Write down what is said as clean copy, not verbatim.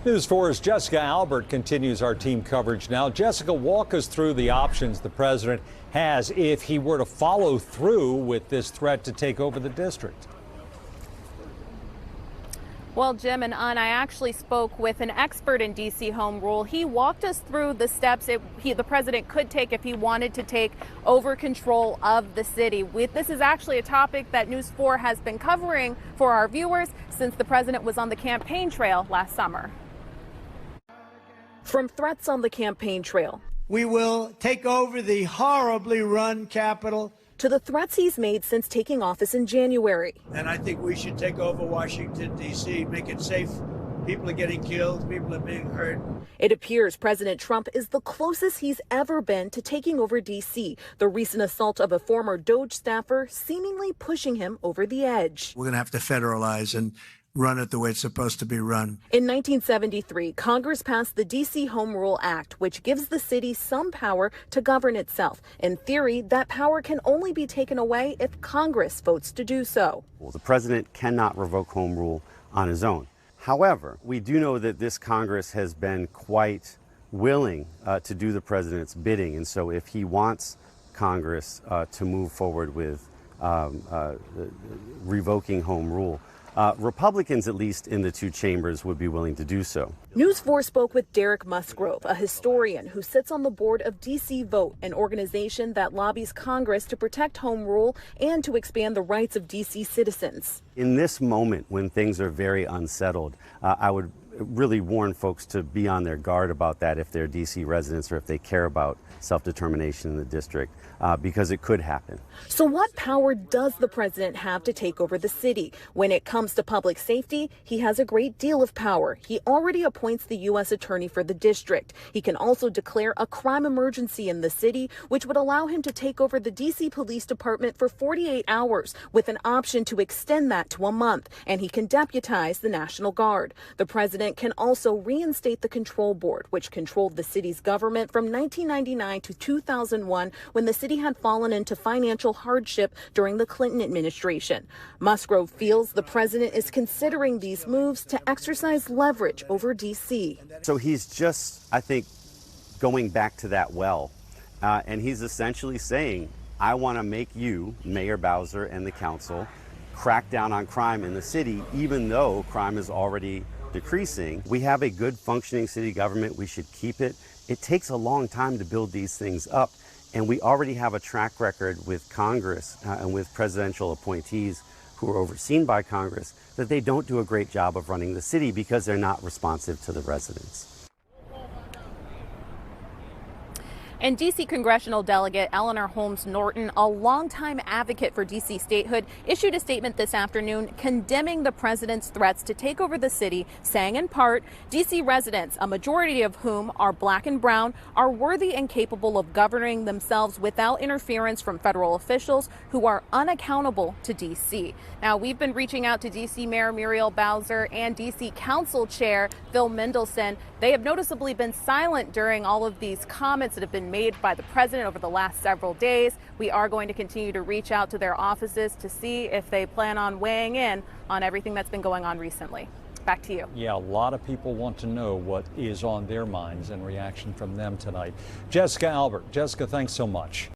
News 4's Jessica Albert continues our team coverage now. Jessica, walk us through the options the president has if he were to follow through with this threat to take over the district. Well, Jim and Ann, I actually spoke with an expert in D.C. home rule. He walked us through the steps the president could take if he wanted to take over control of the city. This is actually a topic that News 4 has been covering for our viewers since the president was on the campaign trail last summer. From threats on the campaign trail, we will take over the horribly run Capitol, to the threats he's made since taking office in January. And I think we should take over Washington, D.C., make it safe. People are getting killed, people are being hurt. It appears President Trump is the closest he's ever been to taking over D.C., the recent assault of a former DOJ staffer seemingly pushing him over the edge. We're going to have to federalize and run it the way it's supposed to be run. In 1973, Congress passed the D.C. Home Rule Act, which gives the city some power to govern itself. In theory, that power can only be taken away if Congress votes to do so. Well, the president cannot revoke home rule on his own. However, we do know that this Congress has been quite willing to do the president's bidding. And so if he wants Congress to move forward with revoking home rule, Republicans, at least in the two chambers, would be willing to do so. News 4 spoke with Derek Musgrove, a historian who sits on the board of DC Vote, an organization that lobbies Congress to protect home rule and to expand the rights of DC citizens. In this moment, when things are very unsettled, I would really warn folks to be on their guard about that if they're DC residents or if they care about self-determination in the district, because it could happen. So what power does the president have to take over the city? When it comes to public safety, he has a great deal of power. He already appoints the U.S. attorney for the district. He can also declare a crime emergency in the city, which would allow him to take over the D.C. Police Department for 48 hours, with an option to extend that to a month. And he can deputize the National Guard. The president can also reinstate the Control Board, which controlled the city's government from 1999 to 2001, when the city had fallen into financial hardship during the Clinton administration. Musgrove feels the president is considering these moves to exercise leverage over D.C. So he's just, I think, going back to that well, and he's essentially saying, I want to make you, Mayor Bowser, and the council crack down on crime in the city, even though crime is already decreasing. We have a good functioning city government. We should keep it. It takes a long time to build these things up, and we already have a track record with Congress and with presidential appointees who are overseen by Congress that they don't do a great job of running the city because they're not responsive to the residents. And D.C. congressional delegate Eleanor Holmes Norton, a longtime advocate for D.C. statehood, issued a statement this afternoon condemning the president's threats to take over the city, saying in part, D.C. residents, a majority of whom are black and brown, are worthy and capable of governing themselves without interference from federal officials who are unaccountable to D.C. Now, we've been reaching out to D.C. Mayor Muriel Bowser and D.C. Council Chair Phil Mendelson. They have noticeably been silent during all of these comments that have been made by the president over the last several days. We are going to continue to reach out to their offices to see if they plan on weighing in on everything that's been going on recently. Back to you. Yeah, a lot of people want to know what is on their minds and reaction from them tonight. Jessica Albert. Jessica, thanks so much.